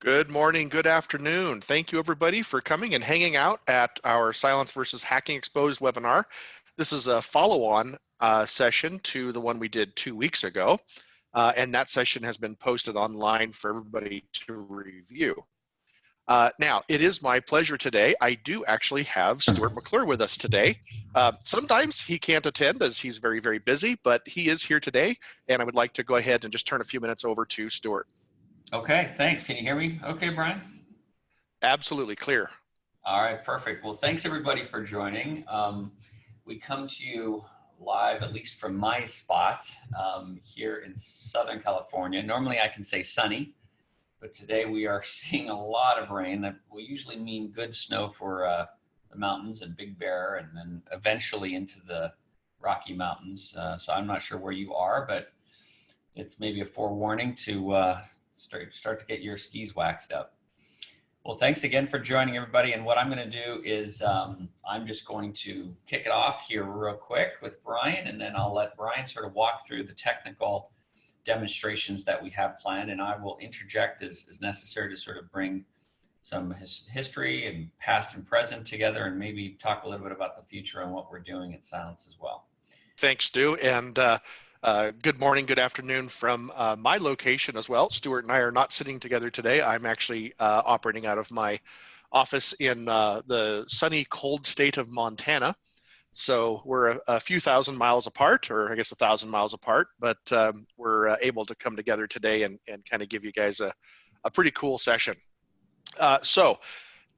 Good morning, good afternoon. Thank you everybody for coming and hanging out at our Cylance versus Hacking Exposed webinar. This is a follow-on session to the one we did 2 weeks ago. And that session has been posted online for everybody to review. Now, it is my pleasure today. I do actually have Stuart McClure with us today. Sometimes he can't attend as he's very, very busy, but he is here today. And I would like to go ahead and just turn a few minutes over to Stuart. Okay, thanks. Can you hear me okay, Brian? Absolutely clear. All right, perfect. Well, thanks everybody for joining. We come to you live, at least from my spot here in Southern California. Normally I can say sunny, but today we are seeing a lot of rain. That will usually mean good snow for the mountains and Big Bear, and then eventually into the Rocky Mountains. So I'm not sure where you are, but it's maybe a forewarning to start to get your skis waxed up. Well, thanks again for joining everybody. And what I'm going to do is I'm just going to kick it off here real quick with Brian, and then I'll let Brian sort of walk through the technical demonstrations that we have planned, and I will interject as necessary to sort of bring some history and past and present together, and maybe talk a little bit about the future and what we're doing at Cylance as well. Thanks, Stu. And good morning, good afternoon from my location as well. Stuart and I are not sitting together today. I'm actually operating out of my office in the sunny, cold state of Montana. So we're a few thousand miles apart, or I guess 1,000 miles apart, but we're able to come together today and kind of give you guys a pretty cool session. So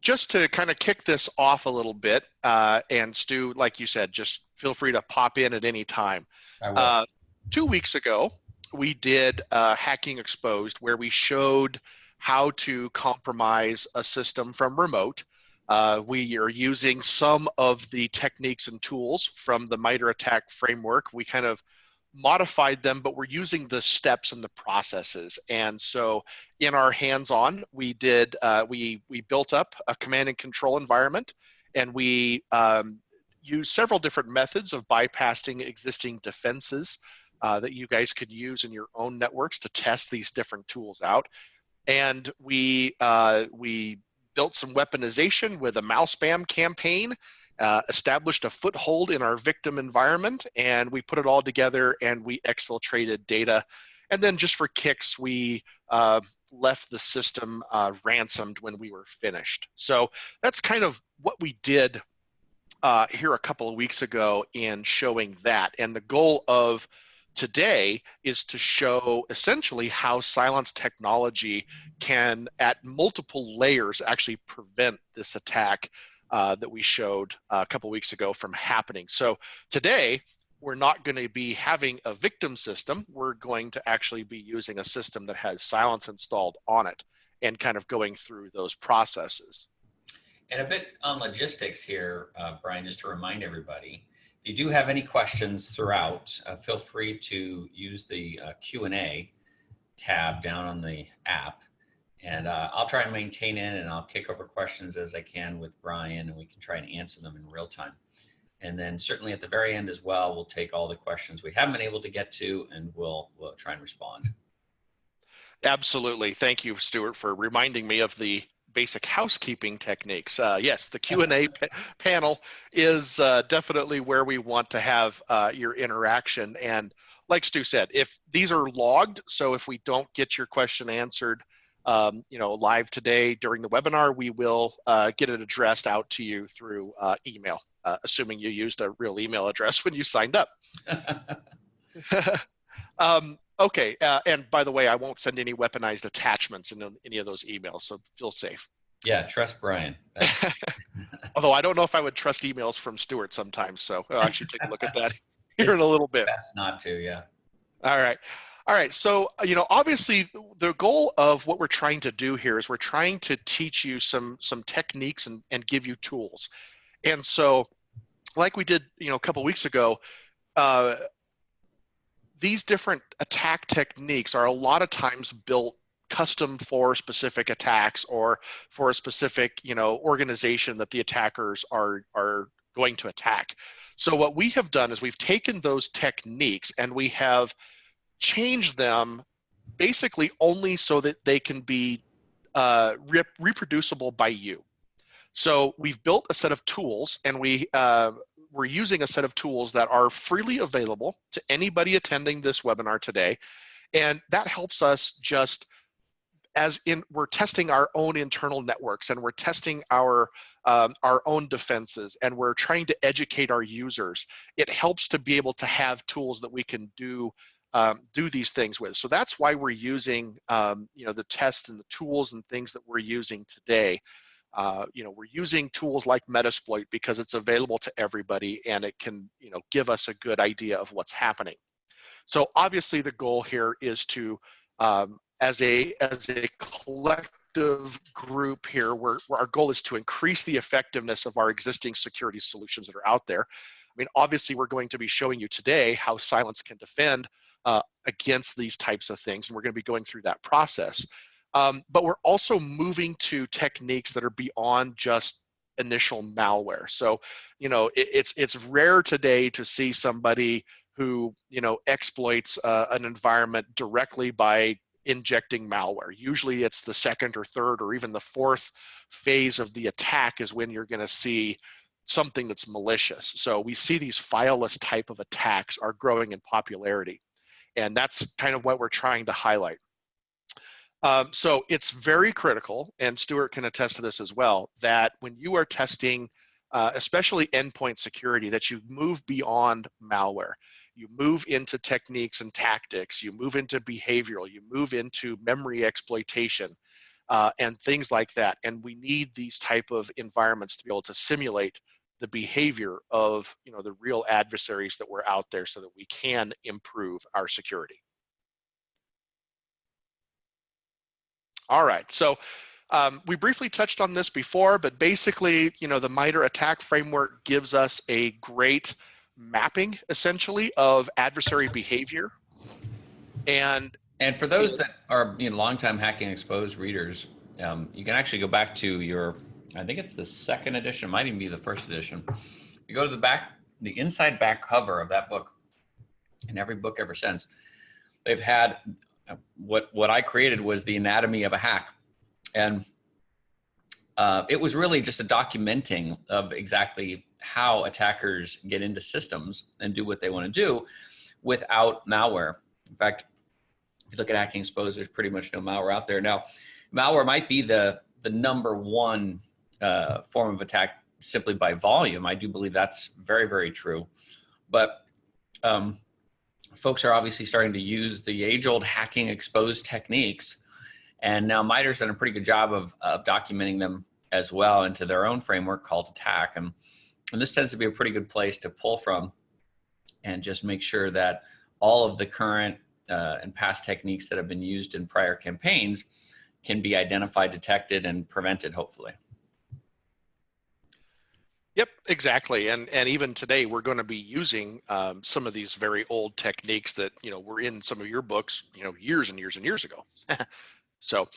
just to kind of kick this off a little bit, and Stu, like you said, just feel free to pop in at any time. I will. 2 weeks ago, we did Hacking Exposed, where we showed how to compromise a system from remote. We are using some of the techniques and tools from the MITRE ATT&CK framework. We kind of modified them, but we're using the steps and the processes. And so in our hands-on, we did, we built up a command and control environment, and we used several different methods of bypassing existing defenses that you guys could use in your own networks to test these different tools out. And we built some weaponization with a malspam campaign, established a foothold in our victim environment, and we put it all together and we exfiltrated data. And then just for kicks, we left the system ransomed when we were finished. So that's kind of what we did here a couple of weeks ago in showing that. And the goal of today is to show essentially how Cylance technology can, at multiple layers, actually prevent this attack that we showed a couple weeks ago from happening. So today, we're not going to be having a victim system. We're going to actually be using a system that has Cylance installed on it and kind of going through those processes. And a bit on logistics here, Brian, just to remind everybody, if you do have any questions throughout, feel free to use the Q&A tab down on the app, and I'll try and maintain it, and I'll kick over questions as I can with Brian, and we can try and answer them in real time. And then certainly at the very end as well, we'll take all the questions we haven't been able to get to, and we'll try and respond. Absolutely. Thank you, Stuart, for reminding me of the basic housekeeping techniques. Yes, the Q&A panel is definitely where we want to have your interaction. And like Stu said, if these are logged, so if we don't get your question answered, live today during the webinar, we will get it addressed out to you through email, assuming you used a real email address when you signed up. Okay, and by the way, I won't send any weaponized attachments in any of those emails, so feel safe. Yeah, trust Brian. Although I don't know if I would trust emails from Stuart sometimes, so I'll actually take a look at that here in a little bit. Best not to, yeah. All right, so, obviously the goal of what we're trying to do here is we're trying to teach you some techniques and give you tools. And so, like we did, a couple weeks ago, these different attack techniques are a lot of times built custom for specific attacks or for a specific, organization that the attackers are going to attack. So what we have done is we've taken those techniques and we have changed them basically only so that they can be reproducible by you. So we've built a set of tools, and we're using a set of tools that are freely available to anybody attending this webinar today. And that helps us just we're testing our own internal networks, and we're testing our own defenses, and we're trying to educate our users. It helps to be able to have tools that we can do these things with. So that's why we're using the tests and the tools and things that we're using today. We're using tools like Metasploit because it's available to everybody, and it can give us a good idea of what's happening. So obviously the goal here is to as a collective group here, where our goal is to increase the effectiveness of our existing security solutions that are out there. I mean, obviously, we're going to be showing you today how Cylance can defend against these types of things, and we're going to be going through that process. But we're also moving to techniques that are beyond just initial malware. So, it's rare today to see somebody who exploits an environment directly by injecting malware. Usually it's the second or third or even the fourth phase of the attack is when you're going to see something that's malicious. So we see these fileless type of attacks are growing in popularity, and that's kind of what we're trying to highlight. So it's very critical, and Stuart can attest to this as well, that when you are testing especially endpoint security, that you move beyond malware. You move into techniques and tactics, you move into behavioral, you move into memory exploitation, and things like that. And we need these type of environments to be able to simulate the behavior of the real adversaries that were out there so that we can improve our security. All right, so we briefly touched on this before, but basically, the MITRE ATT&CK framework gives us a great mapping, essentially, of adversary behavior. And for those that are longtime Hacking Exposed readers, you can actually go back to your, I think it's the second edition, might even be the first edition. You go to the back, the inside back cover of that book, and every book ever since, they've had what I created was the anatomy of a hack. And it was really just a documenting of exactly how attackers get into systems and do what they want to do without malware. In fact, if you look at Hacking Exposed, there's pretty much no malware out there. Now, malware might be the number one form of attack simply by volume. I do believe that's very, very true. But folks are obviously starting to use the age-old Hacking Exposed techniques. And now MITRE's done a pretty good job of documenting them as well into their own framework called ATT&CK. And this tends to be a pretty good place to pull from and just make sure that all of the current and past techniques that have been used in prior campaigns can be identified, detected, and prevented, hopefully. Yep, exactly. And even today, we're going to be using some of these very old techniques that, were in some of your books, years and years and years ago. So,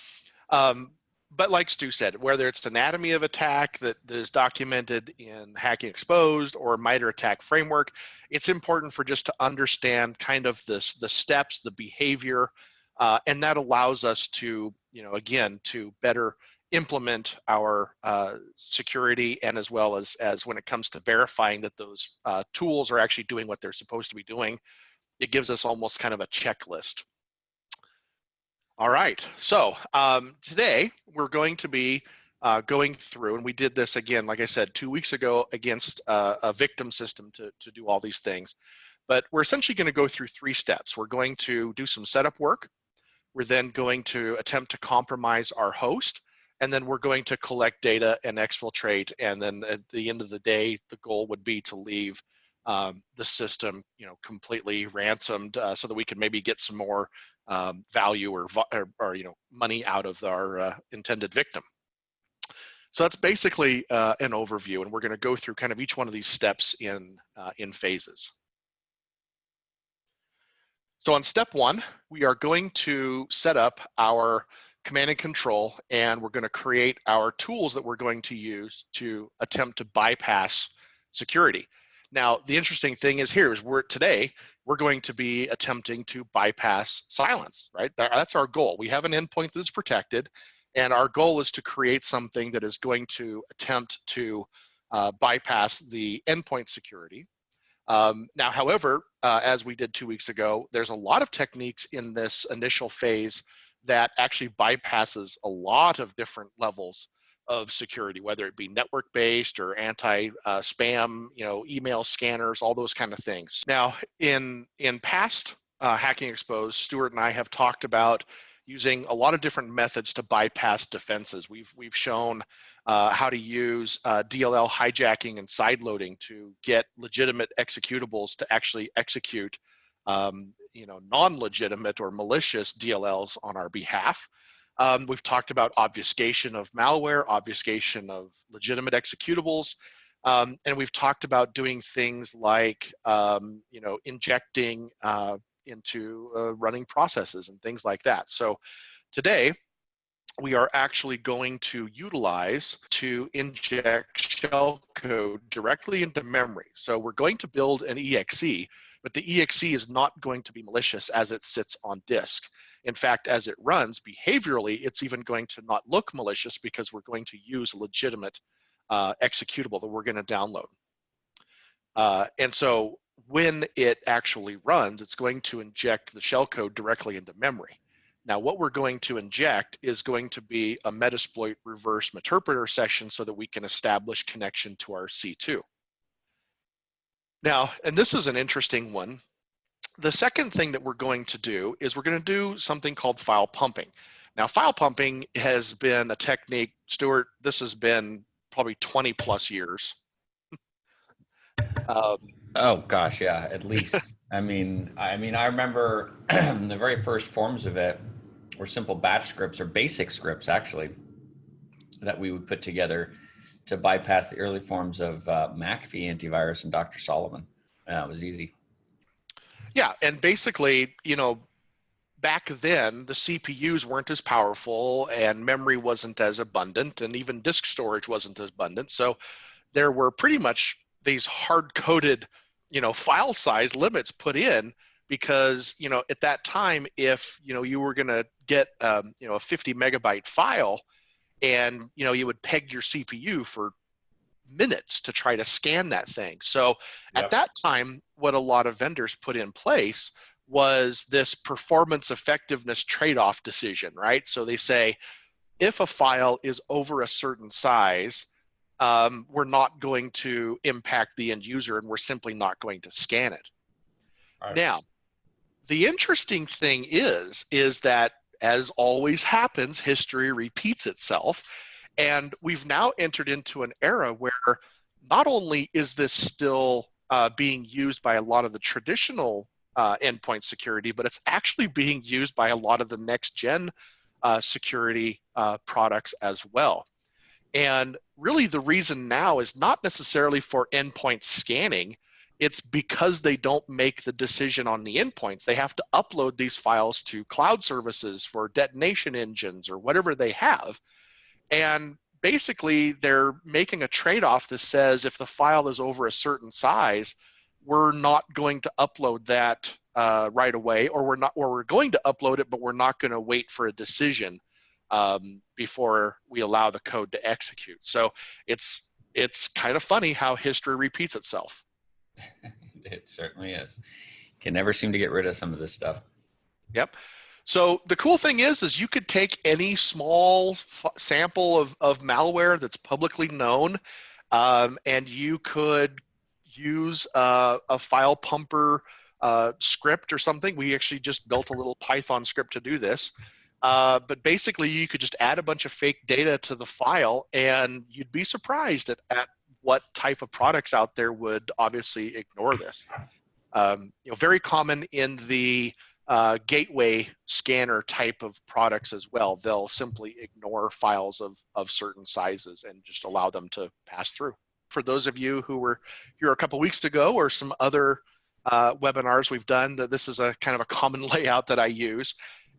but like Stu said, whether it's anatomy of attack that is documented in Hacking Exposed or MITRE ATT&CK framework, it's important for just to understand kind of the steps, the behavior, and that allows us to, again, to better implement our security, and as well as when it comes to verifying that those tools are actually doing what they're supposed to be doing, it gives us almost kind of a checklist. All right, so today we're going to be going through, and we did this again, like I said, 2 weeks ago against a victim system to do all these things. But we're essentially going to go through 3 steps. We're going to do some setup work. We're then going to attempt to compromise our host, and then we're going to collect data and exfiltrate. And then at the end of the day, the goal would be to leave the system, completely ransomed, so that we can maybe get some more value or money out of our intended victim. So that's basically an overview, and we're going to go through kind of each one of these steps in phases. So on step 1, we are going to set up our command and control, and we're going to create our tools that we're going to use to attempt to bypass security. Now, the interesting thing is here is today we're going to be attempting to bypass Cylance, right? That's our goal. We have an endpoint that's protected, And our goal is to create something that is going to attempt to bypass the endpoint security. Now, however, as we did 2 weeks ago, there's a lot of techniques in this initial phase that actually bypasses a lot of different levels of security, whether it be network-based or anti-spam, email scanners, all those kind of things. Now, in past Hacking Exposed, Stuart and I have talked about using a lot of different methods to bypass defenses. We've shown how to use DLL hijacking and sideloading to get legitimate executables to actually execute non-legitimate or malicious DLLs on our behalf. We've talked about obfuscation of malware, obfuscation of legitimate executables, and we've talked about doing things like injecting into running processes and things like that. So today, we are actually going to utilize to inject shellcode directly into memory. So we're going to build an EXE, but the EXE is not going to be malicious as it sits on disk. In fact, as it runs behaviorally, it's even going to not look malicious because we're going to use a legitimate executable that we're going to download. And so when it actually runs, it's going to inject the shellcode directly into memory. Now, what we're going to inject is going to be a Metasploit reverse interpreter session so that we can establish connection to our C2. Now, and this is an interesting one. The second thing that we're going to do is we're going to do something called file pumping. Now, file pumping has been a technique, Stuart, this has been probably 20 plus years. Oh gosh, yeah, at least. I remember the very first forms of it were simple batch scripts or basic scripts actually that we would put together to bypass the early forms of McAfee antivirus and Dr. Solomon. Yeah, it was easy. Yeah, and basically, back then the CPUs weren't as powerful and memory wasn't as abundant and even disk storage wasn't as abundant. So there were pretty much these hard-coded, file size limits put in because, at that time, if, you were going to get, a 50 megabyte file and, you would peg your CPU for minutes to try to scan that thing. So Yep. at that time, what a lot of vendors put in place was this performance effectiveness trade-off decision, right? So they say, if a file is over a certain size, we're not going to impact the end user and we're simply not going to scan it. Right. Now, the interesting thing is that as always happens, history repeats itself. And we've now entered into an era where not only is this still being used by a lot of the traditional endpoint security, but it's actually being used by a lot of the next gen security products as well. And really the reason now is not necessarily for endpoint scanning, it's because they don't make the decision on the endpoints. They have to upload these files to cloud services for detonation engines or whatever they have. And basically they're making a trade-off that says if the file is over a certain size, we're not going to upload that right away, or we're going to upload it, but we're not going to wait for a decision before we allow the code to execute. So it's kind of funny how history repeats itself. It certainly is. Can never seem to get rid of some of this stuff. Yep. So the cool thing is you could take any small sample of malware that's publicly known, and you could use a file pumper script or something. We actually just built a little Python script to do this. But basically, you could just add a bunch of fake data to the file, and you'd be surprised at what type of products out there would obviously ignore this. Very common in the gateway scanner type of products as well. They'll simply ignore files of certain sizes and just allow them to pass through. For those of you who were here a couple weeks ago or some other webinars we've done, that this is a kind of a common layout that I use.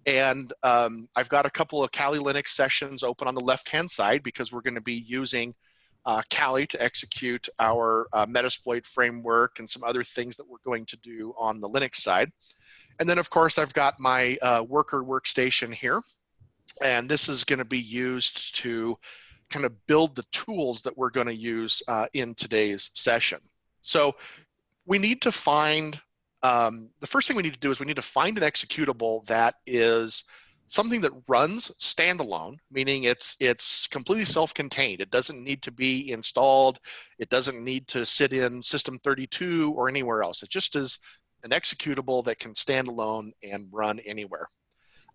And I've got a couple of Kali Linux sessions open on the left-hand side because we're going to be using Kali to execute our Metasploit framework and some other things that we're going to do on the Linux side. And then, of course, I've got my worker workstation here. And this is going to be used to kind of build the tools that we're going to use in today's session. So we need to find, the first thing we need to do is we need to find an executable that is something that runs standalone, meaning it's completely self-contained. It doesn't need to be installed. It doesn't need to sit in System 32 or anywhere else. It just is an executable that can stand alone and run anywhere.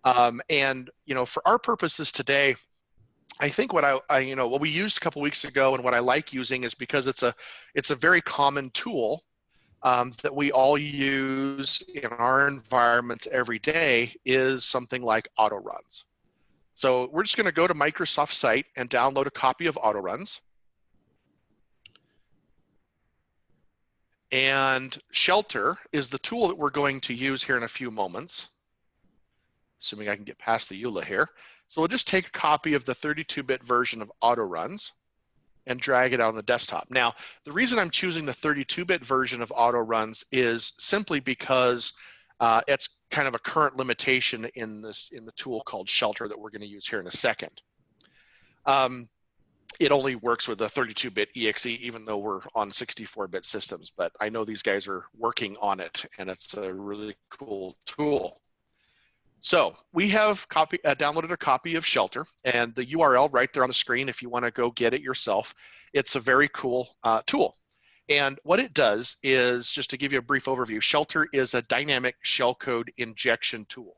And for our purposes today, I think what what we used a couple weeks ago and what I like using is because it's a very common tool that we all use in our environments every day is something like auto runs. So we're just going to go to Microsoft's site and download a copy of auto runs. And Shelter is the tool that we're going to use here in a few moments, assuming I can get past the EULA here. So we'll just take a copy of the 32-bit version of auto runs and drag it out on the desktop. Now, the reason I'm choosing the 32-bit version of auto runs is simply because it's kind of a current limitation in the tool called Shelter that we're going to use here in a second. It only works with a 32-bit EXE, even though we're on 64-bit systems, but I know these guys are working on it, and it's a really cool tool. So we have downloaded a copy of Shelter, and the URL right there on the screen if you want to go get it yourself. It's a very cool tool. And what it does is, just to give you a brief overview, Shelter is a dynamic shellcode injection tool.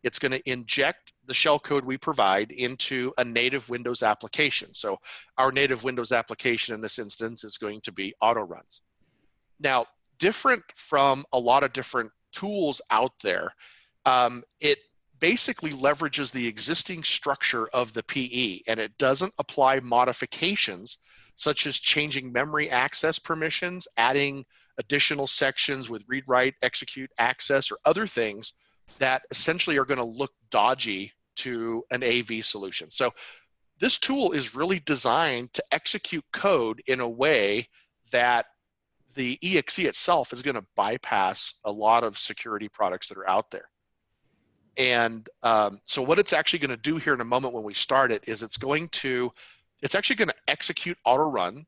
It's going to inject the shellcode we provide into a native Windows application. So our native Windows application in this instance is going to be auto runs. Now, different from a lot of different tools out there, it basically leverages the existing structure of the PE, and it doesn't apply modifications such as changing memory access permissions, adding additional sections with read, write, execute, access, or other things that essentially are going to look dodgy to an AV solution. So this tool is really designed to execute code in a way that the EXE itself is going to bypass a lot of security products that are out there. And so what it's actually going to do here in a moment when we start it is it's actually going to execute auto run,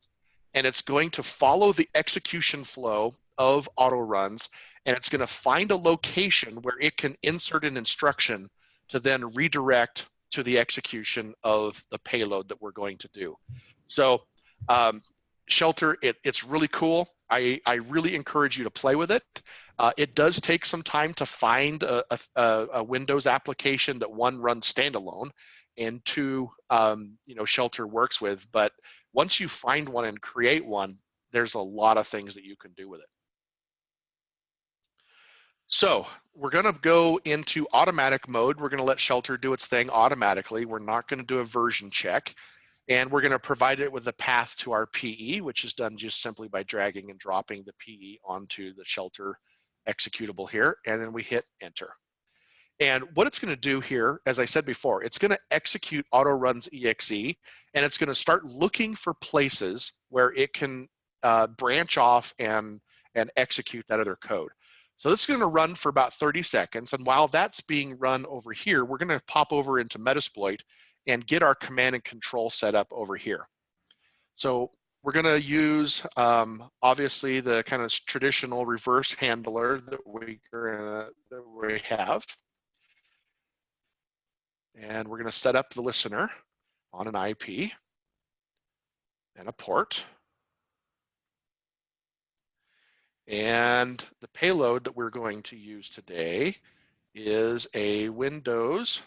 and it's going to follow the execution flow of auto runs, and it's going to find a location where it can insert an instruction to then redirect to the execution of the payload that we're going to do. So Shelter, it's really cool. I really encourage you to play with it. It does take some time to find a Windows application that, one, runs standalone, and two, Shelter works with. But once you find one and create one, there's a lot of things that you can do with it. So we're going to go into automatic mode. We're going to let Shelter do its thing automatically. We're not going to do a version check. And we're going to provide it with a path to our PE, which is done just simply by dragging and dropping the PE onto the Shelter executable here. And then we hit enter. And what it's going to do here, as I said before, it's going to execute auto runs EXE, and it's going to start looking for places where it can branch off and execute that other code. So this is going to run for about 30 seconds. And while that's being run over here, we're going to pop over into Metasploit and get our command and control set up over here. So we're going to use, obviously, the kind of traditional reverse handler that we have. And we're going to set up the listener on an IP and a port. And the payload that we're going to use today is a Windows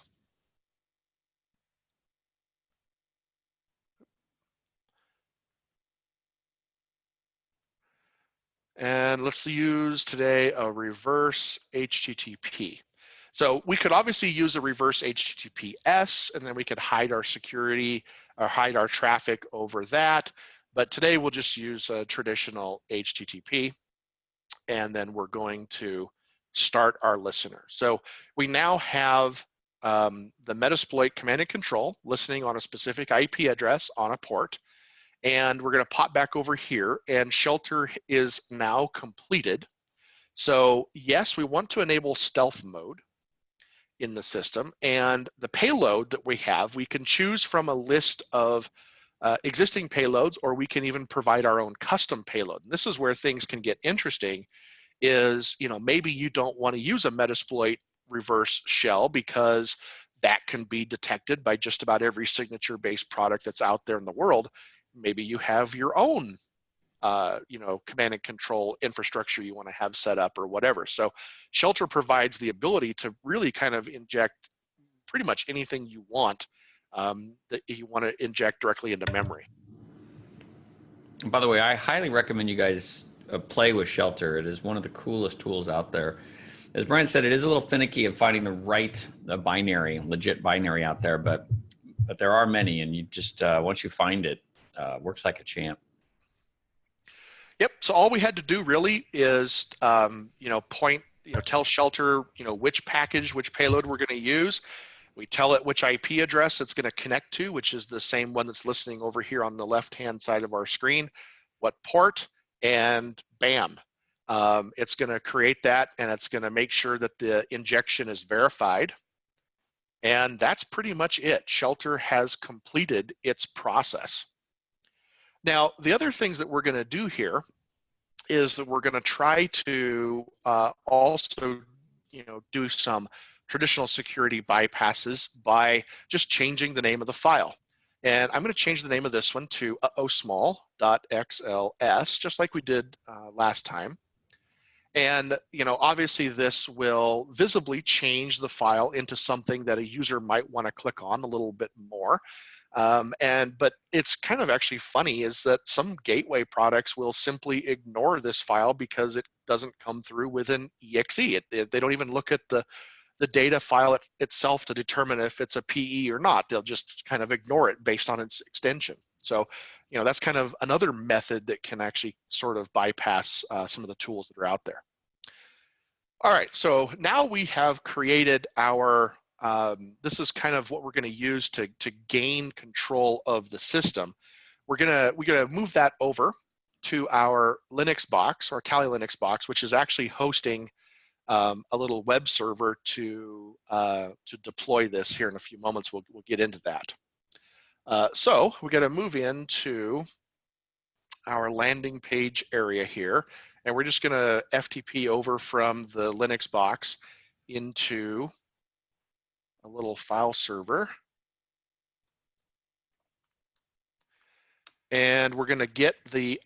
and let's use today a reverse HTTP. So we could obviously use a reverse HTTPS, and then we could hide our security or hide our traffic over that. But today we'll just use a traditional HTTP, and then we're going to start our listener. So we now have the Metasploit command and control listening on a specific IP address on a port. And we're going to pop back over here, and Shelter is now completed. So yes, we want to enable stealth mode. in the system. And the payload that we have, we can choose from a list of existing payloads, or we can even provide our own custom payload. And this is where things can get interesting. Is, maybe you don't want to use a Metasploit reverse shell because that can be detected by just about every signature-based product that's out there in the world. Maybe you have your own, command and control infrastructure you want to have set up or whatever. So Shelter provides the ability to really kind of inject pretty much anything you want that you want to inject directly into memory. By the way, I highly recommend you guys play with Shelter. It is one of the coolest tools out there. As Brian said, it is a little finicky of finding the right binary, legit binary out there, but there are many, and you just once you find it, works like a champ. Yep. So all we had to do really is, tell Shelter, which package, which payload we're going to use. We tell it which IP address it's going to connect to, which is the same one that's listening over here on the left-hand side of our screen, what port, and bam. It's going to create that, and it's going to make sure that the injection is verified. And that's pretty much it. Shelter has completed its process. Now, the other things that we're going to do here is that we're going to try to also, do some traditional security bypasses by just changing the name of the file. And I'm going to change the name of this one to small.xls, just like we did last time. And, obviously this will visibly change the file into something that a user might want to click on a little bit more. But it's kind of actually funny is that some gateway products will simply ignore this file because it doesn't come through with an exe. They don't even look at the data file itself to determine if it's a PE or not. They'll just kind of ignore it based on its extension. So, that's kind of another method that can actually sort of bypass some of the tools that are out there. All right, so now we have created our, this is kind of what we're going to use to gain control of the system. We're gonna move that over to our Linux box, our Kali Linux box, which is actually hosting a little web server to deploy this here in a few moments. We'll get into that. So we're going to move into our landing page area here, and we're just going to FTP over from the Linux box into a little file server. And we're going to get the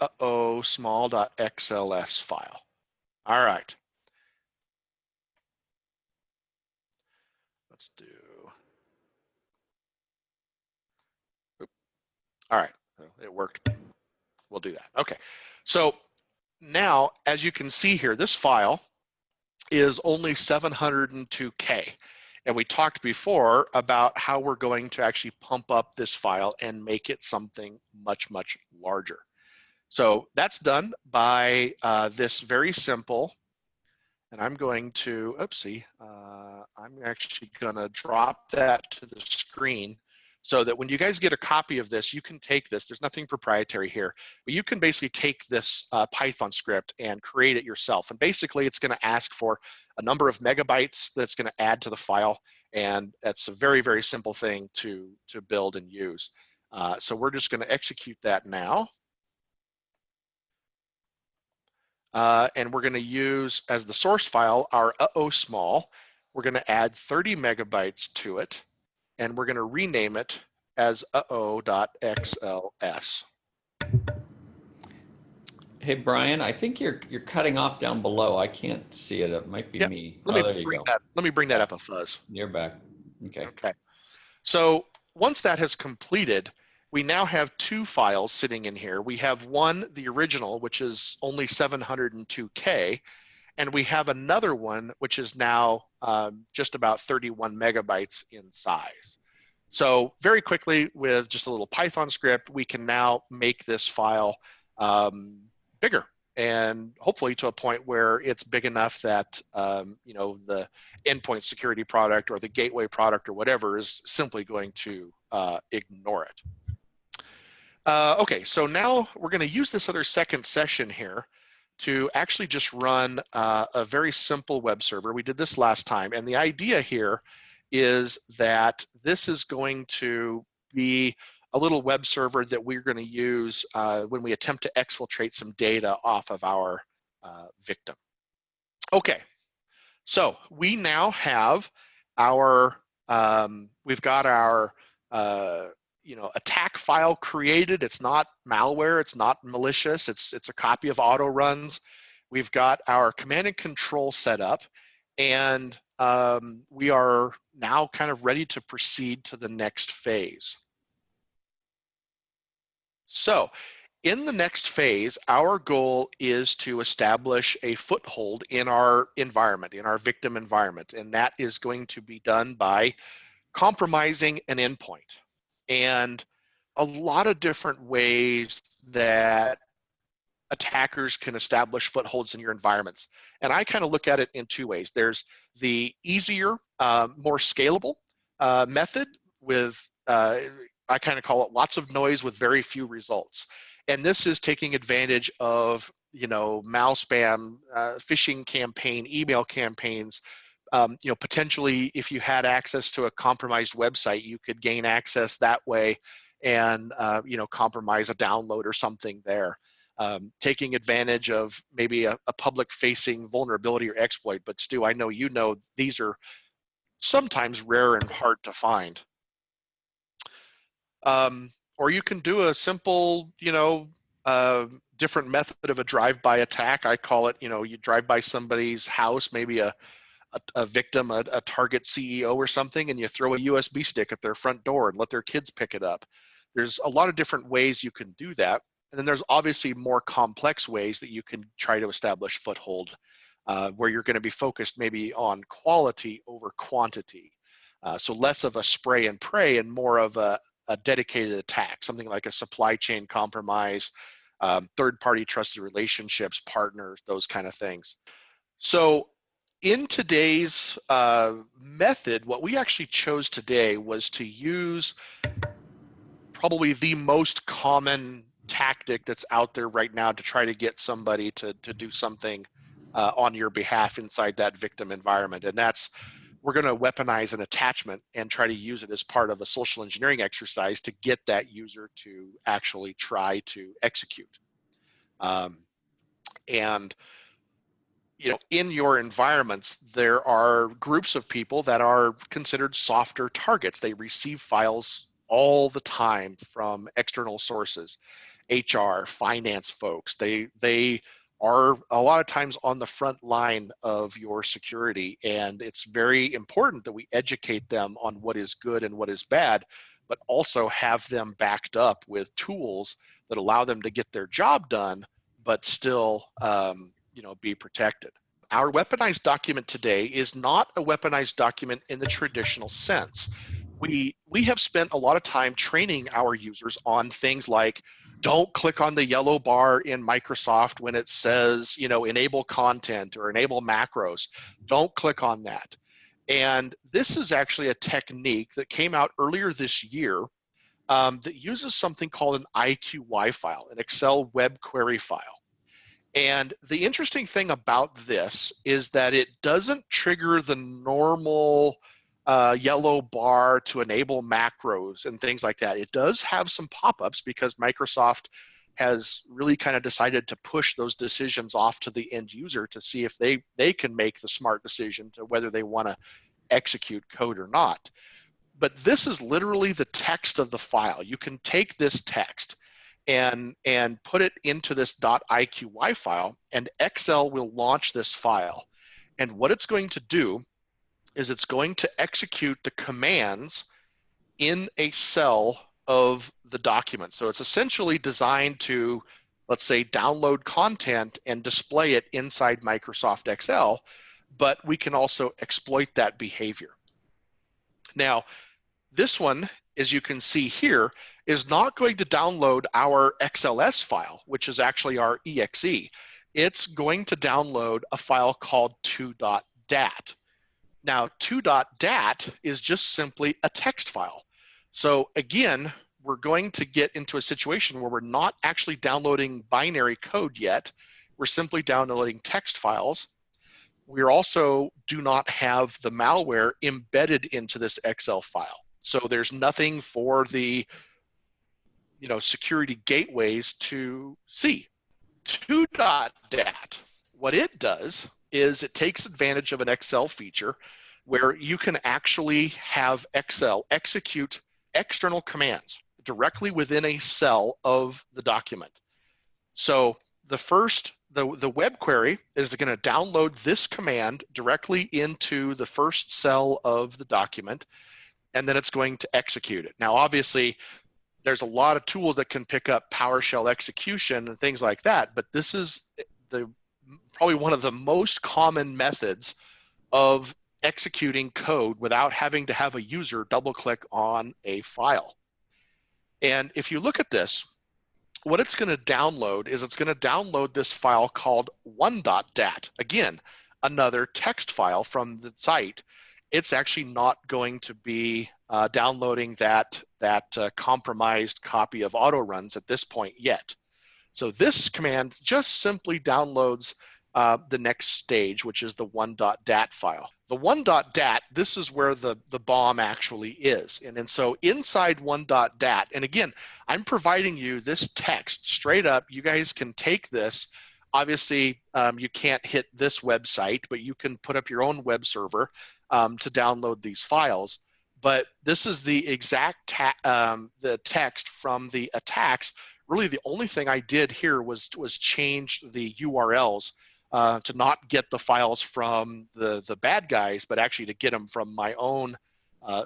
small.xls file. All right. Let's do. All right, it worked. We'll do that. Okay, so now, as you can see here, this file is only 702K. And we talked before about how we're going to actually pump up this file and make it something much, much larger. So that's done by this very simple, and I'm going to, oopsie, I'm actually gonna drop that to the screen so that when you guys get a copy of this, you can take this, there's nothing proprietary here, but you can basically take this Python script and create it yourself. And basically it's gonna ask for a number of megabytes that's gonna add to the file. And that's a very, very simple thing to build and use. So we're just gonna execute that now. And we're gonna use as the source file, our small. We're gonna add 30 megabytes to it, and we're gonna rename it as .xls. Hey Brian, I think you're cutting off down below. I can't see it. It might be me. Let me bring that up a fuzz. You're back. Okay. Okay. So once that has completed, we now have two files sitting in here. We have one, the original, which is only 702K, and we have another one, which is now just about 31 megabytes in size. So very quickly, with just a little Python script, we can now make this file bigger, and hopefully to a point where it's big enough that the endpoint security product or the gateway product or whatever is simply going to ignore it. Okay, so now we're going to use this other second session here to actually just run a very simple web server. We did this last time, and the idea here is that this is going to be a little web server that we're going to use when we attempt to exfiltrate some data off of our victim. Okay, so we now have our, we've got our attack file created. It's not malware, it's not malicious, it's a copy of auto runs. We've got our command and control set up, and we are now kind of ready to proceed to the next phase. So in the next phase, our goal is to establish a foothold in our environment, in our victim environment, and that is going to be done by compromising an endpoint. And a lot of different ways that attackers can establish footholds in your environments. And I kind of look at it in two ways. There's the easier, more scalable method with, I kind of call it lots of noise with very few results. And this is taking advantage of, mal spam, phishing campaign, email campaigns. Potentially if you had access to a compromised website, you could gain access that way and, compromise a download or something there. Taking advantage of maybe a public-facing vulnerability or exploit. But Stu, I know these are sometimes rare and hard to find. Or you can do a simple, different method of a drive-by attack. I call it, you drive by somebody's house, maybe a victim, a target CEO or something, and you throw a USB stick at their front door and let their kids pick it up. There's a lot of different ways you can do that. And then there's obviously more complex ways that you can try to establish foothold, where you're going to be focused maybe on quality over quantity. So less of a spray and pray and more of a dedicated attack, something like a supply chain compromise, third-party trusted relationships, partners, those kind of things. So in today's method, what we actually chose today was to use probably the most common tactic that's out there right now to try to get somebody to do something on your behalf inside that victim environment. And that's, we're going to weaponize an attachment and try to use it as part of a social engineering exercise to get that user to actually try to execute. And in your environments, there are groups of people that are considered softer targets. They receive files all the time from external sources, HR, finance folks. They are a lot of times on the front line of your security, and it's very important that we educate them on what is good and what is bad, but also have them backed up with tools that allow them to get their job done, but still be protected. Our weaponized document today is not a weaponized document in the traditional sense. We have spent a lot of time training our users on things like, don't click on the yellow bar in Microsoft when it says, enable content or enable macros. Don't click on that. And this is actually a technique that came out earlier this year that uses something called an IQY file, an Excel web query file. And the interesting thing about this is that it doesn't trigger the normal yellow bar to enable macros and things like that. It does have some pop-ups because Microsoft has really kind of decided to push those decisions off to the end user to see if they can make the smart decision to whether they want to execute code or not. But this is literally the text of the file. You can take this text and put it into this .iqy file, and Excel will launch this file. And what it's going to do is it's going to execute the commands in a cell of the document. So it's essentially designed to, let's say, download content and display it inside Microsoft Excel, but we can also exploit that behavior. Now, this one, as you can see here, is not going to download our XLS file, which is actually our exe. It's going to download a file called 2.dat. Now, 2.dat is just simply a text file. So again, we're going to get into a situation where we're not actually downloading binary code yet. we're simply downloading text files. We also do not have the malware embedded into this Excel file. So there's nothing for the security gateways to see. 2.dat, what it does is it takes advantage of an Excel feature where you can actually have Excel execute external commands directly within a cell of the document. So the web query is going to download this command directly into the first cell of the document, and then it's going to execute it. Now, obviously, there's a lot of tools that can pick up PowerShell execution and things like that, but this is probably one of the most common methods of executing code without having to have a user double click on a file. And if you look at this, what it's going to download is it's going to download this file called 1.dat. Again, another text file from the site. It's actually not going to be downloading that compromised copy of autoruns at this point yet. So this command just simply downloads the next stage, which is the 1.dat file. The 1.dat, this is where the bomb actually is. And so inside 1.dat, and again, I'm providing you this text straight up. You guys can take this. Obviously, you can't hit this website, but you can put up your own web server to download these files. But this is the exact the text from the attacks. Really, the only thing I did here was change the URLs to not get the files from the bad guys, but actually to get them from my own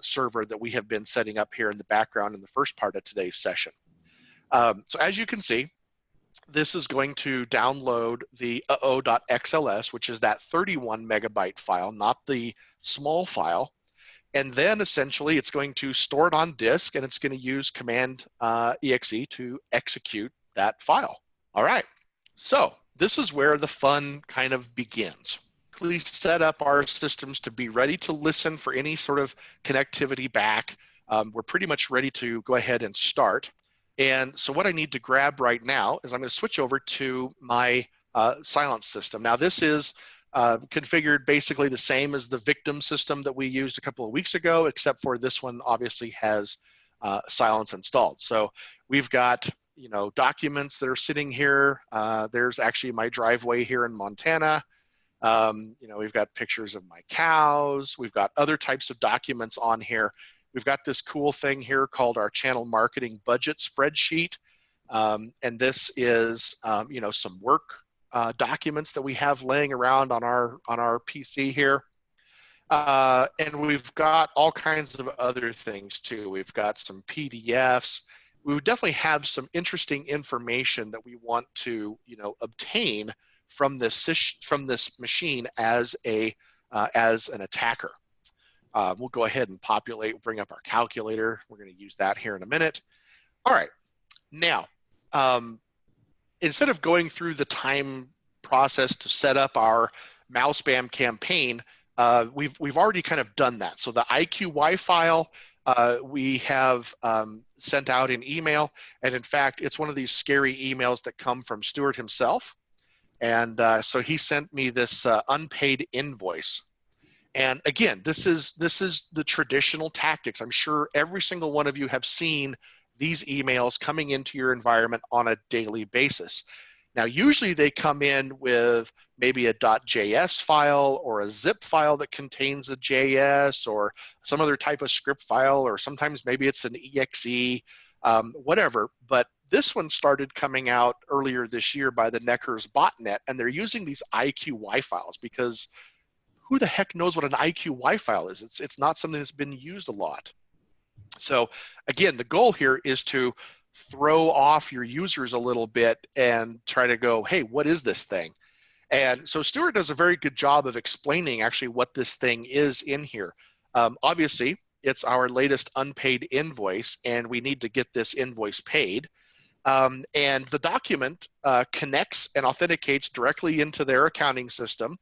server that we have been setting up here in the background in the first part of today's session. So as you can see, this is going to download the uh-oh.xls, which is that 31 megabyte file, not the small file. And then essentially it's going to store it on disk, and it's going to use command exe to execute that file. All right, so this is where the fun kind of begins. Please set up our systems to be ready to listen for any sort of connectivity back. We're pretty much ready to go ahead and start. And so what I need to grab right now is I'm going to switch over to my Cylance system. Now this is configured basically the same as the victim system that we used a couple of weeks ago, except for this one obviously has Cylance installed. So we've got documents that are sitting here. There's actually my driveway here in Montana. We've got pictures of my cows. We've got other types of documents on here. We've got this cool thing here called our channel marketing budget spreadsheet. And this is, some work documents that we have laying around on our PC here. And we've got all kinds of other things too. We've got some PDFs. We definitely have some interesting information that we want to, obtain from this machine as an attacker. We'll go ahead and bring up our calculator. We're going to use that here in a minute. All right, now instead of going through the time process to set up our mouse spam campaign, we've already kind of done that. So the IQY file we have sent out in email, and in fact, it's one of these scary emails that come from Stuart himself. And so he sent me this unpaid invoice. And again, this is the traditional tactics. I'm sure every single one of you have seen these emails coming into your environment on a daily basis. Now, usually they come in with maybe a .js file or a zip file that contains a JS or some other type of script file, or sometimes maybe it's an exe, whatever. But this one started coming out earlier this year by the Neckers botnet, and they're using these IQY files because who the heck knows what an IQY file is? It's not something that's been used a lot. So again, the goal here is to throw off your users a little bit and try to go, hey, what is this thing? And so Stuart does a very good job of explaining actually what this thing is in here. Obviously, it's our latest unpaid invoice, and we need to get this invoice paid. And the document connects and authenticates directly into their accounting system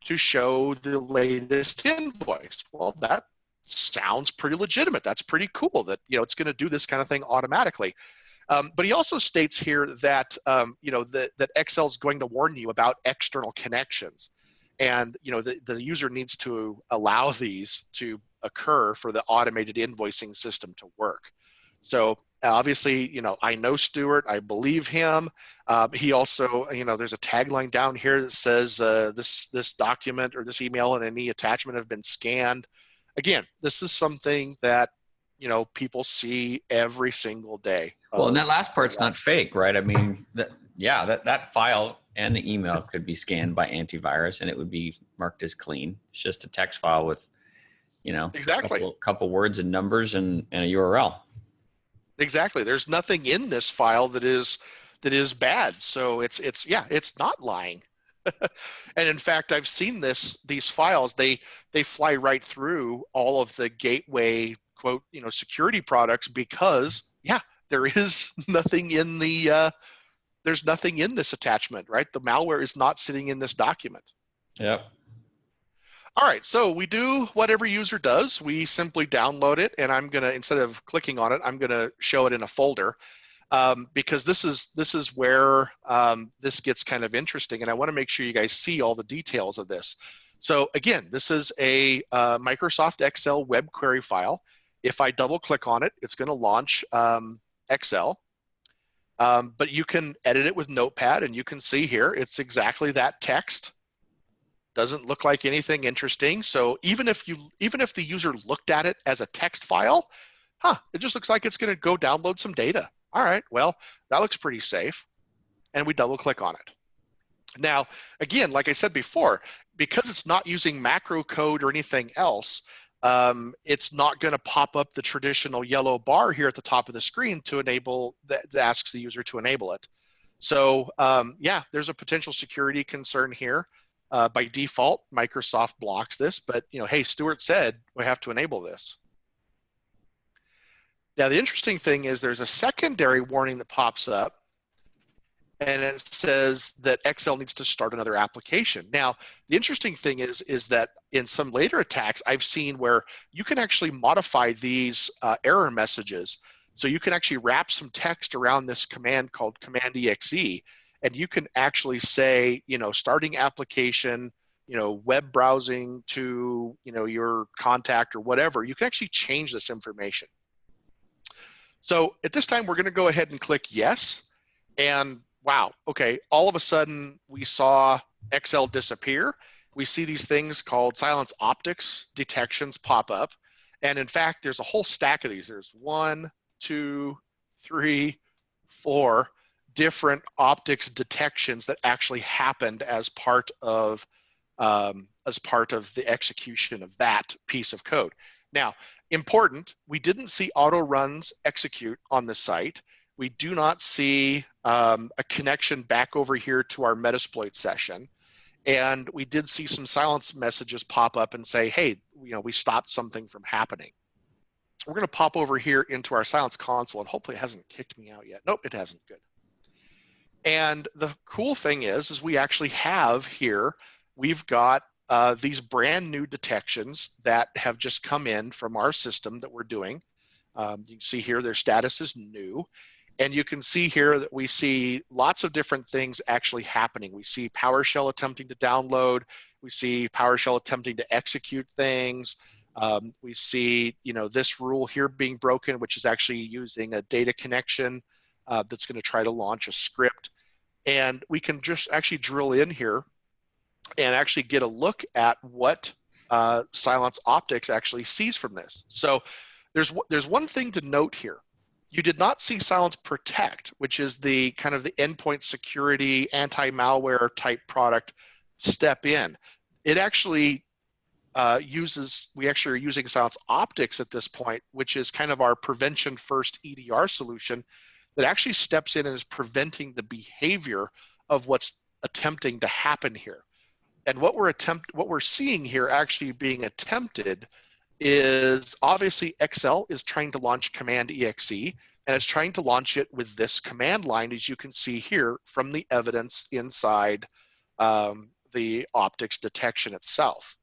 to show the latest invoice. Well, that sounds pretty legitimate. That's pretty cool that it's going to do this kind of thing automatically. But he also states here that that Excel is going to warn you about external connections, and the user needs to allow these to occur for the automated invoicing system to work. So obviously, I know Stuart, I believe him. He also, there's a tagline down here that says this document or this email and any attachment have been scanned. Again, this is something that people see every single day. Well, and that last part's not fake, right? I mean, that file and the email could be scanned by antivirus and it would be marked as clean. It's just a text file with, exactly a couple words and numbers and a URL. Exactly. There's nothing in this file that is bad. So it's not lying. And in fact, I've seen these files, they fly right through all of the gateway quote, security products because there is nothing in there's nothing in this attachment, right? The malware is not sitting in this document. Yep. All right, so we do what every user does. We simply download it, and I'm gonna, instead of clicking on it, I'm gonna show it in a folder because this is where this gets kind of interesting, and I want to make sure you guys see all the details of this. So again, this is a Microsoft Excel web query file. If I double click on it, it's going to launch Excel, but you can edit it with Notepad, and you can see here it's exactly that text. Doesn't look like anything interesting. So even if the user looked at it as a text file, it just looks like it's going to go download some data. All right, well, that looks pretty safe. And we double click on it. Now, again, like I said before, because it's not using macro code or anything else, it's not going to pop up the traditional yellow bar here at the top of the screen to enable that asks the user to enable it. So there's a potential security concern here. By default, Microsoft blocks this, but hey, Stuart said we have to enable this. Now, the interesting thing is there's a secondary warning that pops up, and it says that Excel needs to start another application. Now, the interesting thing is that in some later attacks, I've seen where you can actually modify these error messages. So you can actually wrap some text around this command called command exe, and you can actually say, starting application, web browsing to, your contact or whatever. You can actually change this information. So at this time, we're going to go ahead and click yes. And wow, okay, all of a sudden we saw Excel disappear. We see these things called Cylance optics detections pop up. And in fact, there's a whole stack of these. There's 1, 2, 3, 4 different optics detections that actually happened as part of the execution of that piece of code. Now, important, we didn't see auto runs execute on the site. We do not see a connection back over here to our Metasploit session. And we did see some Cylance messages pop up and say, hey, we stopped something from happening. We're going to pop over here into our Cylance console, and hopefully it hasn't kicked me out yet. Nope, it hasn't. Good. And the cool thing is we actually have here, we've got these brand new detections that have just come in from our system that we're doing. You can see here their status is new. And you can see here that we see lots of different things actually happening. We see PowerShell attempting to download. We see PowerShell attempting to execute things. We see, this rule here being broken, which is actually using a data connection that's going to try to launch a script. And we can just actually drill in here and actually get a look at what Cylance Optics actually sees from this. So there's one thing to note here. You did not see Cylance Protect, which is the kind of the endpoint security, anti-malware type product step in. It actually we actually are using Cylance Optics at this point, which is kind of our prevention first EDR solution that actually steps in and is preventing the behavior of what's attempting to happen here. And what we're seeing here actually being attempted is obviously Excel is trying to launch command exe, and it's trying to launch it with this command line, as you can see here from the evidence inside the optics detection itself.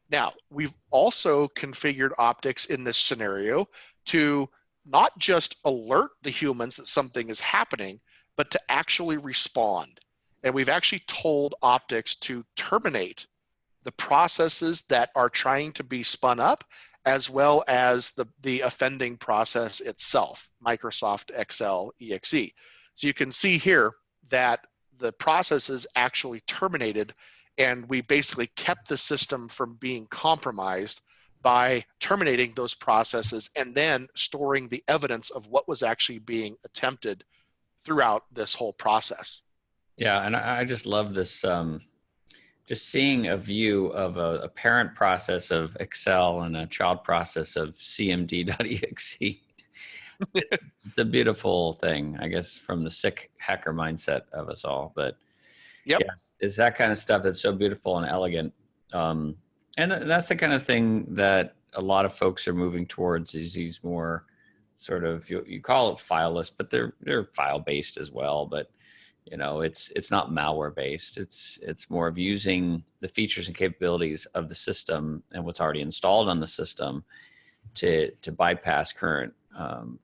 Now, we've also configured optics in this scenario to not just alert the humans that something is happening, but to actually respond. And we've actually told Optics to terminate the processes that are trying to be spun up, as well as the offending process itself, Microsoft Excel EXE. So you can see here that the process is actually terminated, and we basically kept the system from being compromised by terminating those processes and then storing the evidence of what was actually being attempted throughout this whole process. Yeah, and I just love this. Just seeing a view of a parent process of Excel and a child process of cmd.exe. It's a beautiful thing, I guess, from the sick hacker mindset of us all. But Yep. yeah, it's that kind of stuff that's so beautiful and elegant. And that's the kind of thing that a lot of folks are moving towards, is these more sort of, you call it fileless, but they're file based as well. But you know, it's not malware based. It's more of using the features and capabilities of the system and what's already installed on the system to bypass current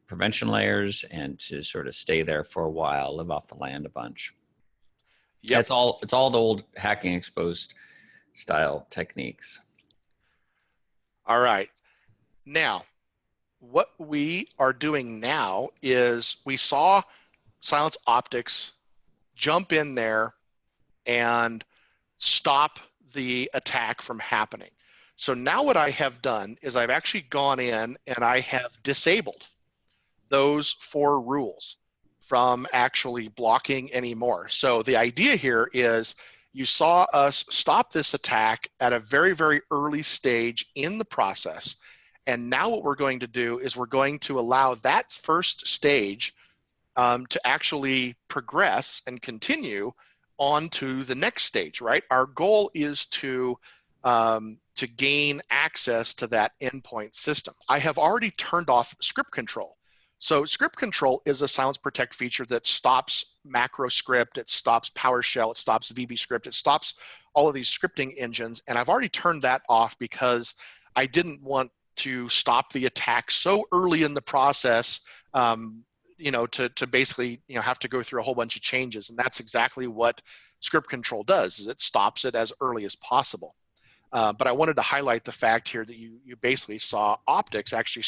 prevention layers and to sort of stay there for a while, live off the land a bunch. Yep. It's all the old hacking exposed style techniques. All right. Now, what we are doing now is we saw Cylance Optics jump in there and stop the attack from happening. So now what I have done is I've actually gone in and I have disabled those 4 rules from actually blocking anymore. So the idea here is you saw us stop this attack at a very, very early stage in the process. And now what we're going to do is we're going to allow that first stage to actually progress and continue on to the next stage, right? Our goal is to gain access to that endpoint system. I have already turned off script control. So script control is a Cylance Protect feature that stops macro script, it stops PowerShell, it stops VBScript, it stops all of these scripting engines. And I've already turned that off because I didn't want to stop the attack so early in the process, you know, to basically, you know, have to go through a whole bunch of changes. And that's exactly what script control does, is it stops it as early as possible. But I wanted to highlight the fact here that you basically saw Optics actually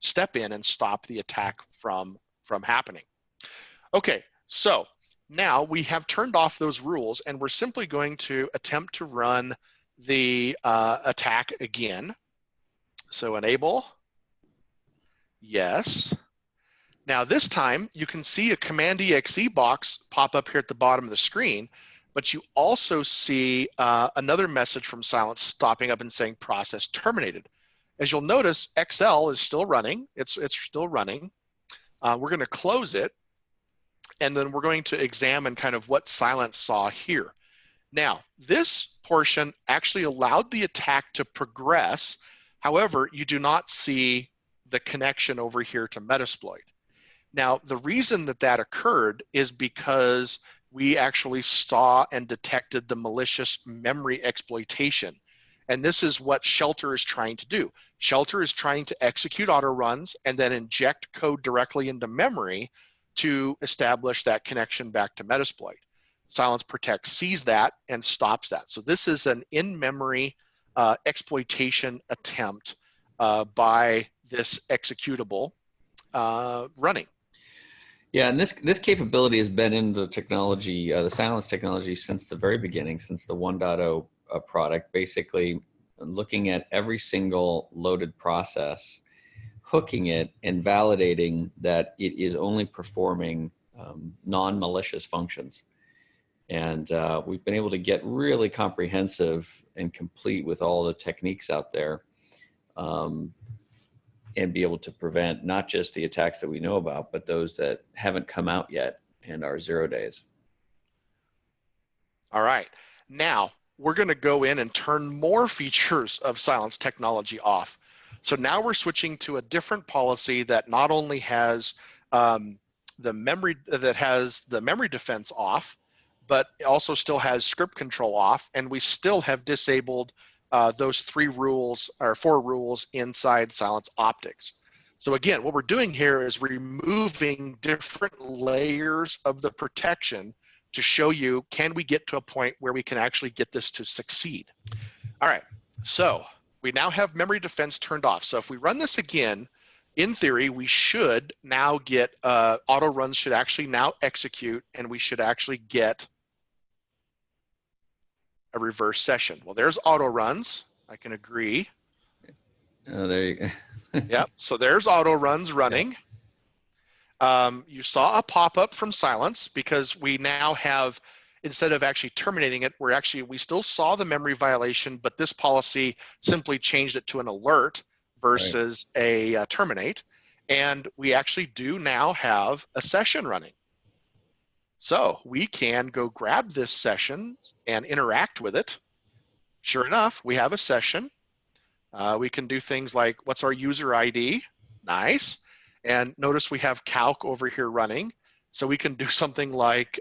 step in and stop the attack from happening. Okay, so now we have turned off those rules and we're simply going to attempt to run the attack again. So enable, yes. Now this time you can see a Command EXE box pop up here at the bottom of the screen, but you also see another message from Cylance stopping up and saying process terminated. As you'll notice, Excel is still running. It's still running. We're going to close it, and then we're going to examine kind of what Cylance saw here. Now, this portion actually allowed the attack to progress. However, you do not see the connection over here to Metasploit. Now, the reason that that occurred is because we actually saw and detected the malicious memory exploitation. And this is what Shelter is trying to do. Shelter is trying to execute auto runs and then inject code directly into memory to establish that connection back to Metasploit. Cylance Protect sees that and stops that. So this is an in-memory exploitation attempt by this executable running. Yeah, and this capability has been in the technology, the Cylance technology, since the very beginning, since the 1.0 product, basically looking at every single loaded process, hooking it, and validating that it is only performing non-malicious functions. And we've been able to get really comprehensive and complete with all the techniques out there, and be able to prevent not just the attacks that we know about, but those that haven't come out yet and are 0 days. All right. Now, we're going to go in and turn more features of Cylance technology off. So now we're switching to a different policy that not only has the memory defense off, but also still has script control off, and we still have disabled those 4 rules inside Cylance Optics. So again, what we're doing here is removing different layers of the protection to show you, can we get to a point where we can actually get this to succeed? All right, so we now have memory defense turned off. So if we run this again, in theory, we should now get, auto runs should actually now execute, and we should actually get a reverse session. Well, there's auto runs. I can agree. Oh, there you go. Yep, so there's auto runs running. You saw a pop-up from Cylance because we now have, instead of actually terminating it, we still saw the memory violation, but this policy simply changed it to an alert versus a terminate. And we actually do now have a session running. So we can go grab this session and interact with it. Sure enough, we have a session. We can do things like, what's our user ID? Nice. And notice we have calc over here running. So we can do something like,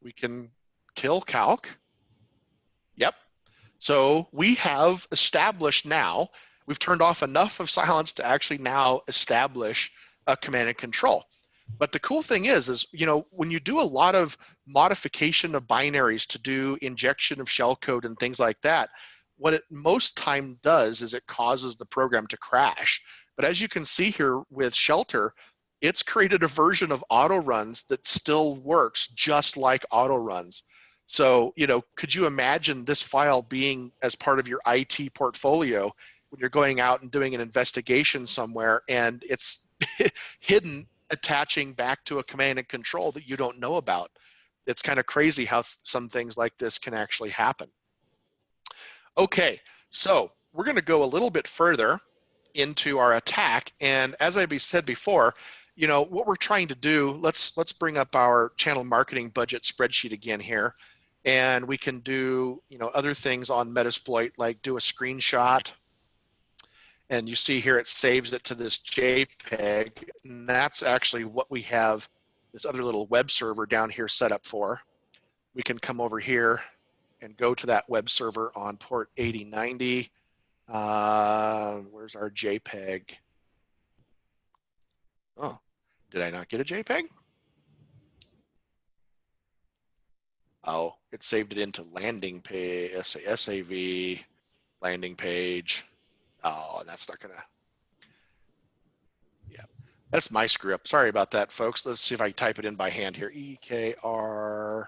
we can kill calc. Yep. So we have established now, we've turned off enough of Cylance to actually now establish a command and control. But the cool thing is, you know, when you do a lot of modification of binaries to do injection of shellcode and things like that, what it most time does is it causes the program to crash. But as you can see here with Shelter, it's created a version of auto runs that still works just like auto runs. So, you know, could you imagine this file being as part of your IT portfolio when you're going out and doing an investigation somewhere and it's hidden, attaching back to a command and control that you don't know about? It's kind of crazy how some things like this can actually happen. Okay, so we're going to go a little bit further into our attack, and as I said before, you know what we're trying to do. Let's bring up our channel marketing budget spreadsheet again here, and we can do, you know, other things on Metasploit, like do a screenshot, and you see here it saves it to this JPEG, and that's actually what we have this other little web server down here set up for. We can come over here and go to that web server on port 8090. Where's our JPEG? Oh, did I not get a JPEG? Oh, it saved it into landing page, SAV, landing page. Oh, that's not gonna, yeah, that's my screw up. Sorry about that, folks. Let's see if I can type it in by hand here. EKR.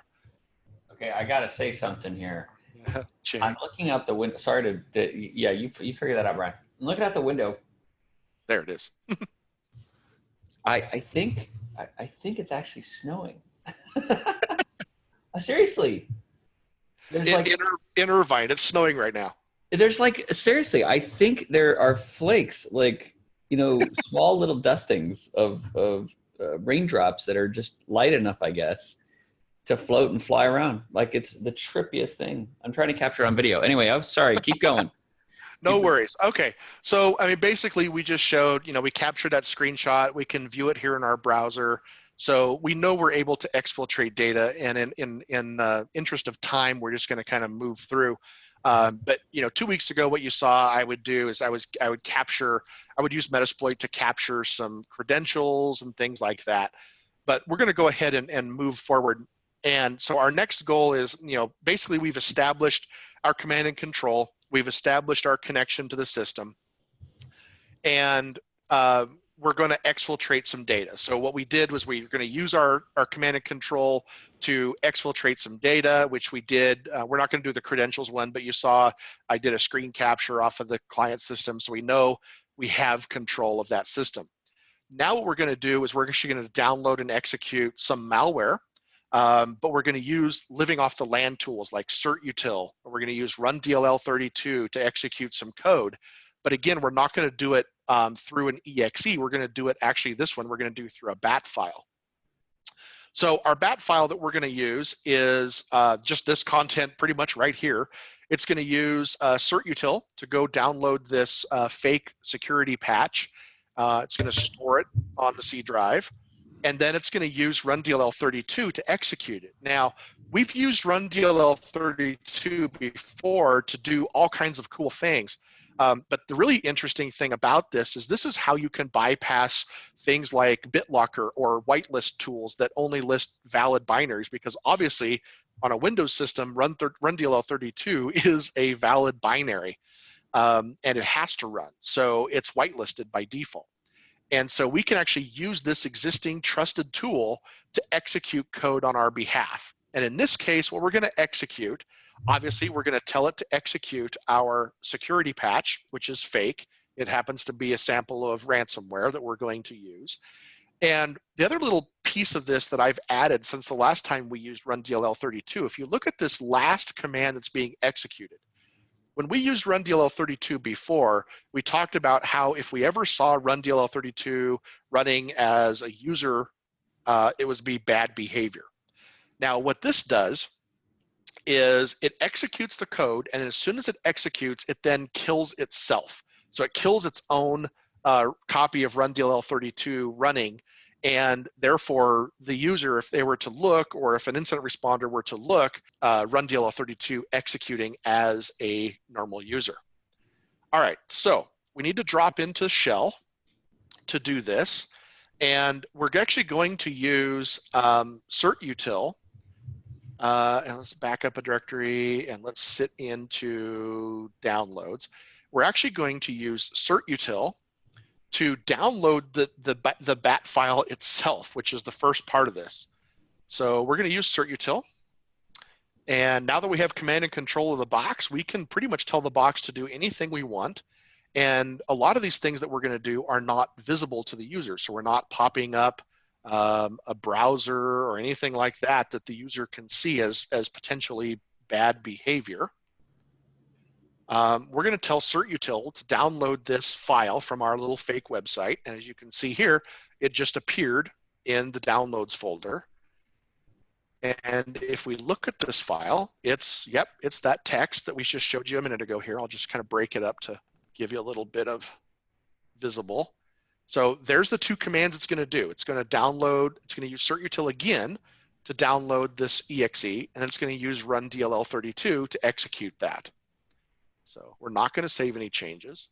Okay, I gotta say something here. Change. I'm looking out the window. Sorry yeah, you figure that out, Brian. I'm looking out the window. There it is. I think it's actually snowing. Seriously, there's like in Irvine, it's snowing right now. There's like, seriously, I think there are flakes, like, you know, small little dustings of raindrops that are just light enough, I guess, to float and fly around. Like, it's the trippiest thing. I'm trying to capture it on video. Anyway, I'm sorry. Keep going. No worries. Okay. So, I mean, basically, we just showed, you know, we captured that screenshot. We can view it here in our browser. So we know we're able to exfiltrate data. And in interest of time, we're just going to kind of move through. But, you know, 2 weeks ago, what you saw I would do is I would use Metasploit to capture some credentials and things like that. But we're going to go ahead and move forward. And so our next goal is, you know, basically we've established our command and control. We've established our connection to the system. And we're going to exfiltrate some data. So what we did was we're going to use our command and control to exfiltrate some data, which we did. We're not going to do the credentials one, but you saw I did a screen capture off of the client system. So we know we have control of that system. Now what we're going to do is we're actually going to download and execute some malware. But we're going to use living off the land tools like certutil, or we're going to use run DLL32 to execute some code. But again, we're not going to do it through an exe. We're going to do it, actually this one, we're going to do through a bat file. So our bat file that we're going to use is just this content pretty much right here. It's going to use certutil to go download this fake security patch. It's going to store it on the C drive. And then it's going to use run DLL32 to execute it. Now, we've used run DLL32 before to do all kinds of cool things. But the really interesting thing about this is how you can bypass things like BitLocker or whitelist tools that only list valid binaries, because obviously on a Windows system, RunDLL32 is a valid binary, and it has to run. So it's whitelisted by default. And so we can actually use this existing trusted tool to execute code on our behalf. And in this case, what we're going to execute, obviously, we're going to tell it to execute our security patch, which is fake. It happens to be a sample of ransomware that we're going to use. And the other little piece of this that I've added since the last time we used RunDLL32, if you look at this last command that's being executed, when we used RunDLL32 before, we talked about how if we ever saw RunDLL32 running as a user, it would be bad behavior. Now, what this does is it executes the code, and as soon as it executes, it then kills itself. So it kills its own copy of RunDLL32 running, and therefore the user, if they were to look, or if an incident responder were to look, RunDLL32 executing as a normal user. All right, so we need to drop into shell to do this, and we're actually going to use certutil. And let's back up a directory and let's sit into downloads. We're actually going to use certutil to download the bat file itself, which is the first part of this. So we're going to use certutil. And now that we have command and control of the box, we can pretty much tell the box to do anything we want. And a lot of these things that we're going to do are not visible to the user. So we're not popping up a browser or anything like that that the user can see as potentially bad behavior. We're going to tell certutil to download this file from our little fake website. And as you can see here, it just appeared in the downloads folder. And if we look at this file, it's that text that we just showed you a minute ago here. I'll just kind of break it up to give you a little bit of visible. So there's the two commands it's going to do. It's going to download, it's going to use certutil again to download this exe, and then it's going to use RunDLL32 to execute that. So we're not going to save any changes.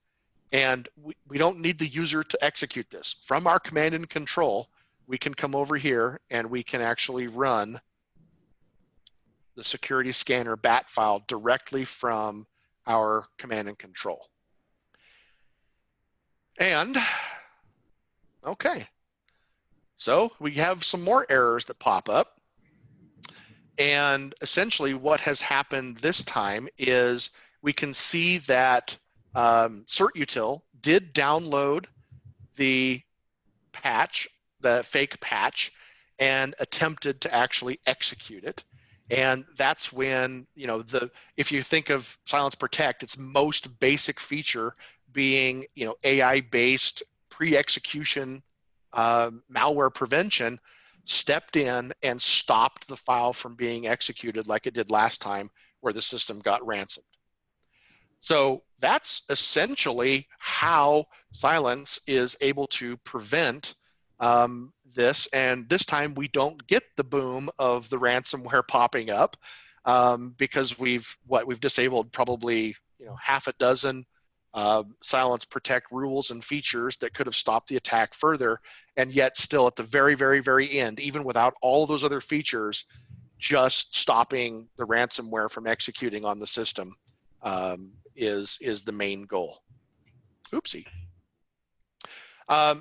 And we don't need the user to execute this. From our command and control, we can come over here and we can actually run the security scanner bat file directly from our command and control. And okay, so we have some more errors that pop up. And essentially what has happened this time is we can see that certutil did download the patch, the fake patch, and attempted to actually execute it. And that's when, you know, if you think of Cylance Protect, its most basic feature being, you know, AI-based pre-execution malware prevention, stepped in and stopped the file from being executed like it did last time where the system got ransomed. So that's essentially how Cylance is able to prevent this. And this time we don't get the boom of the ransomware popping up because we've disabled probably, you know, half a dozen Cylance Protect rules and features that could have stopped the attack further. And yet still at the very, very, very end, even without all of those other features, just stopping the ransomware from executing on the system is the main goal. Oopsie.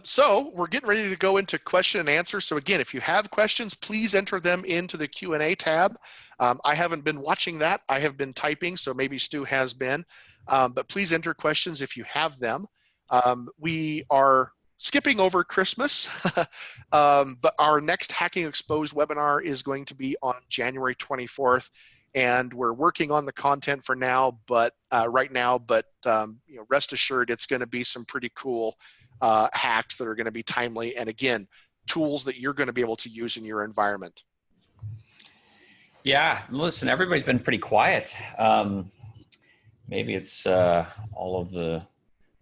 So we're getting ready to go into question and answer. So again, if you have questions, please enter them into the Q&A tab. I haven't been watching that. I have been typing, so maybe Stu has been. But please enter questions if you have them. We are skipping over Christmas, but our next Hacking Exposed webinar is going to be on January 24th. And we're working on the content for now, but right now, but you know, rest assured, it's going to be some pretty cool hacks that are going to be timely, and again, tools that you're going to be able to use in your environment. Yeah, listen, everybody's been pretty quiet. Maybe it's all of the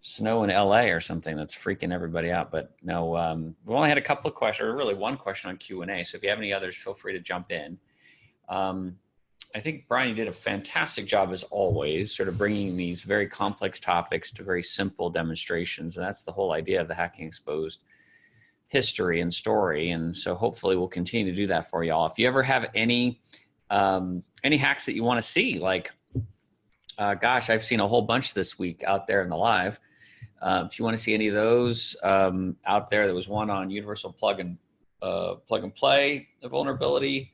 snow in LA or something that's freaking everybody out. But no, we only had a couple of questions, or really one question on Q&A. So if you have any others, feel free to jump in. I think, Brian, you did a fantastic job as always, sort of bringing these very complex topics to very simple demonstrations. And that's the whole idea of the Hacking Exposed history and story. And so hopefully we'll continue to do that for y'all. If you ever have any hacks that you want to see, like, gosh, I've seen a whole bunch this week out there in the live. If you want to see any of those out there was one on universal plug and play vulnerability.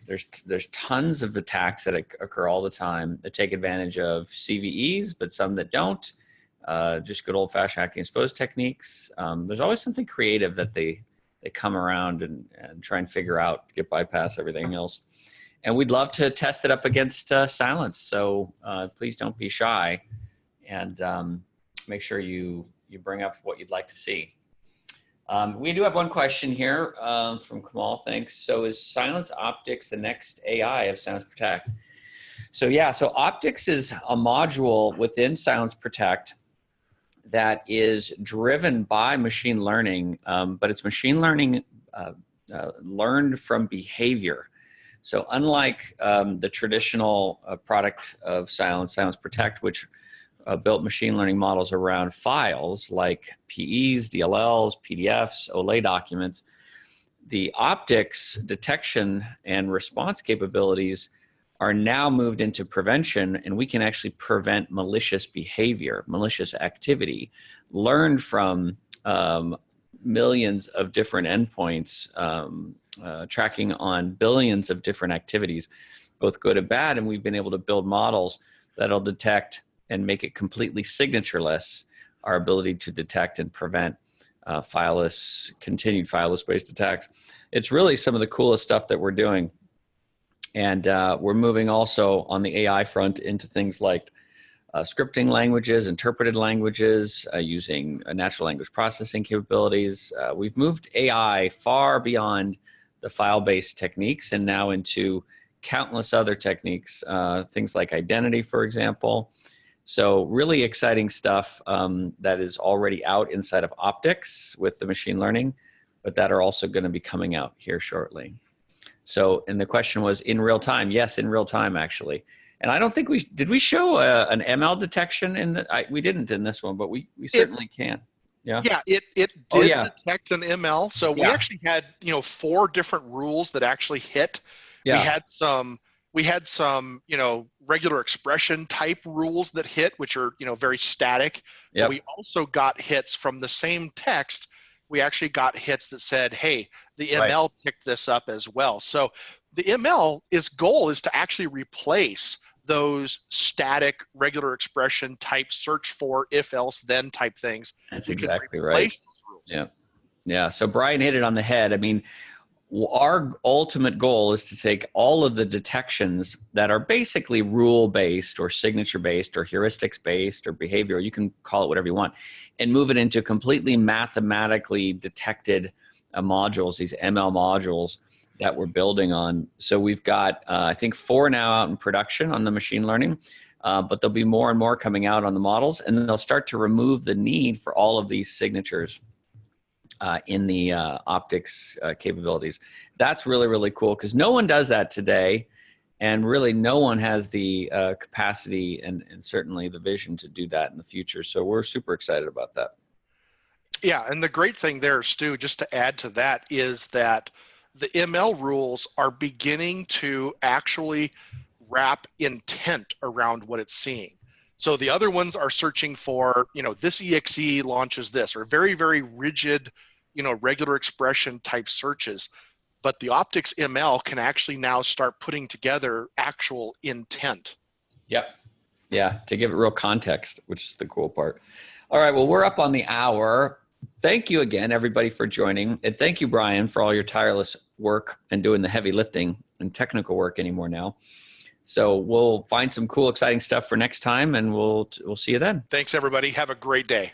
There's tons of attacks that occur all the time that take advantage of CVEs, but some that don't. Just good old-fashioned hacking exposed techniques. There's always something creative that they come around and try and figure out to get bypass everything else. And we'd love to test it up against Cylance. So please don't be shy, and make sure you bring up what you'd like to see. We do have one question here from Kamal. Thanks. So is Cylance Optics the next AI of Cylance Protect? So yeah, so Optics is a module within Cylance Protect that is driven by machine learning, but it's machine learning learned from behavior. So unlike the traditional product of Cylance Protect, which built machine learning models around files like PEs, DLLs, PDFs, OLE documents, the Optics detection and response capabilities are now moved into prevention, and we can actually prevent malicious behavior, malicious activity, learned from millions of different endpoints, tracking on billions of different activities, both good and bad. And we've been able to build models that'll detect and make it completely signatureless, our ability to detect and prevent continued fileless-based attacks. It's really some of the coolest stuff that we're doing. And we're moving also on the AI front into things like scripting languages, interpreted languages, using natural language processing capabilities. We've moved AI far beyond the file-based techniques and now into countless other techniques, things like identity, for example. So really exciting stuff that is already out inside of Optics with the machine learning, but that are also going to be coming out here shortly. So, and the question was in real time. Yes, in real time, actually. And I don't think did we show an ML detection in the, we didn't in this one, but we certainly can. Yeah. Yeah, it did detect an ML. So we actually had, 4 different rules that actually hit. Yeah. We had some, regular expression type rules that hit, which are, very static. Yep. But we also got hits from the same text. We actually got hits that said, hey, the ML picked this up as well. So the ML goal is to actually replace those static regular expression type search for if else then type things. That's exactly right. Yeah. Yeah. So Brian hit it on the head. I mean, our ultimate goal is to take all of the detections that are basically rule-based or signature-based or heuristics-based or behavioral, you can call it whatever you want, and move it into completely mathematically detected modules, these ML modules that we're building on. So we've got, I think, 4 now out in production on the machine learning, but there'll be more and more coming out on the models, and then they'll start to remove the need for all of these signatures in the Optics capabilities. That's really, really cool because no one does that today, and really no one has the capacity and certainly the vision to do that in the future. So we're super excited about that. Yeah, and the great thing there, Stu, just to add to that, is that the ML rules are beginning to actually wrap intent around what it's seeing. So the other ones are searching for, this EXE launches this, or very, very rigid, regular expression type searches. But the Optics ML can actually now start putting together actual intent. Yep. Yeah, to give it real context, which is the cool part. All right, well, we're up on the hour. Thank you again, everybody, for joining. And thank you, Brian, for all your tireless work and doing the heavy lifting and technical work anymore now. So we'll find some cool, exciting stuff for next time, and we'll see you then. Thanks, everybody. Have a great day.